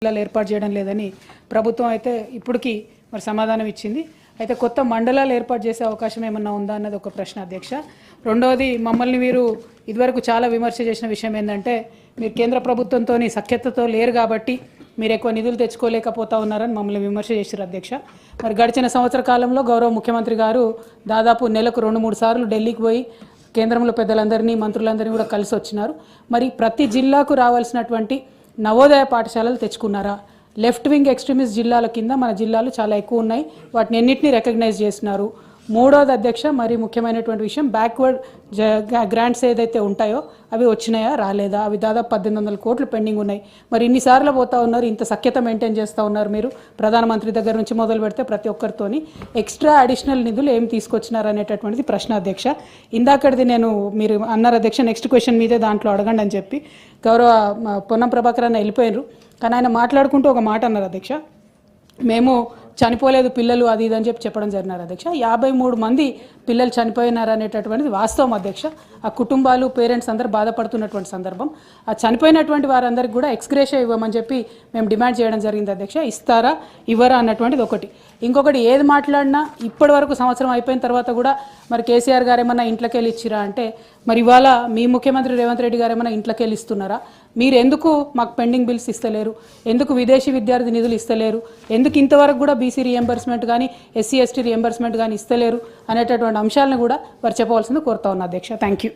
జిల్లాలు ఏర్పాటు చేయడం లేదని ప్రభుత్వం అయితే ఇప్పటికీ మరి సమాధానం ఇచ్చింది. అయితే కొత్త మండలాలు ఏర్పాటు చేసే అవకాశం ఏమన్నా ఉందా అన్నది ఒక ప్రశ్న అధ్యక్ష. రెండవది, మమ్మల్ని మీరు ఇదివరకు చాలా విమర్శ చేసిన విషయం ఏంటంటే మీరు కేంద్ర ప్రభుత్వంతో సఖ్యతతో లేరు కాబట్టి మీరు ఎక్కువ నిధులు తెచ్చుకోలేకపోతా ఉన్నారని మమ్మల్ని విమర్శ చేశారు అధ్యక్ష. మరి గడిచిన సంవత్సర కాలంలో గౌరవ ముఖ్యమంత్రి గారు దాదాపు నెలకు 2-3 సార్లు ఢిల్లీకి పోయి కేంద్రంలో పెద్దలందరినీ మంత్రులందరినీ కూడా కలిసి వచ్చినారు. మరి ప్రతి జిల్లాకు రావాల్సినటువంటి నవోదయ పాఠశాలలు తెచ్చుకున్నారా? లెఫ్ట్ వింగ్ ఎక్స్ట్రీమిస్ట్ జిల్లాల కింద మన జిల్లాలు చాలా ఎక్కువ ఉన్నాయి, వాటిని ఎన్నింటినీ రికగ్నైజ్ చేస్తున్నారు. మూడోది అధ్యక్ష, మరి ముఖ్యమైనటువంటి విషయం, బ్యాక్వర్డ్ గ్రాంట్స్ ఏదైతే ఉంటాయో అవి వచ్చినాయా రాలేదా? అవి దాదాపు 1800 కోట్లు పెండింగ్ ఉన్నాయి. మరి ఇన్నిసార్లు పోతా ఉన్నారు, ఇంత సఖ్యత మెయింటైన్ చేస్తూ ఉన్నారు మీరు, ప్రధానమంత్రి దగ్గర నుంచి మొదలు పెడితే ప్రతి ఒక్కరితోని ఎక్స్ట్రా అడిషనల్ నిధులు ఏం తీసుకొచ్చినారు అనేటటువంటిది ప్రశ్న అధ్యక్ష. ఇందాకటిది నేను మీరు అన్నారు అధ్యక్ష, నెక్స్ట్ క్వశ్చన్ మీదే దాంట్లో అడగండి అని చెప్పి గౌరవ పొన్నం ప్రభాకర్ అన్న వెళ్ళిపోయారు. కానీ ఆయన మాట్లాడుకుంటూ ఒక మాట అన్నారు అధ్యక్ష, మేము చనిపోలేదు పిల్లలు అది ఇది అని చెప్పడం జరిగినారు అధ్యక్ష. 53 మంది పిల్లలు చనిపోయినారు అనేటటువంటిది వాస్తవం అధ్యక్ష. ఆ కుటుంబాలు పేరెంట్స్ అందరూ బాధపడుతున్నటువంటి సందర్భం. ఆ చనిపోయినటువంటి వారందరికీ కూడా ఎక్స్గ్రేషియా ఇవ్వమని చెప్పి మేము డిమాండ్ చేయడం జరిగింది అధ్యక్ష. ఇస్తారా ఇవ్వరా అన్నటువంటిది ఒకటి. ఇంకొకటి, ఏది మాట్లాడినా ఇప్పటి వరకు సంవత్సరం అయిపోయిన తర్వాత కూడా మరి కేసీఆర్ గారు ఏమన్నా ఇంట్లోకి వెళ్ళి ఇచ్చిరా అంటే, మరి ఇవాళ మీ ముఖ్యమంత్రి రేవంత్ రెడ్డి గారు ఏమన్నా ఇంట్లోకి వెళ్ళి ఇస్తున్నారా? మీరు ఎందుకు మాకు పెండింగ్ బిల్స్ ఇస్తలేరు? ఎందుకు విదేశీ విద్యార్థి నిధులు ఇస్తలేరు? ఎందుకు ఇంతవరకు కూడా బీసీ రియంబర్స్మెంట్ కానీ ఎస్సీ ఎస్టీ రియంబర్స్మెంట్ కానీ ఇస్తలేరు అనేటటువంటి అంశాలను కూడా వారు చెప్పవలసింది కోరుతా ఉన్నా అధ్యక్ష. Thank you.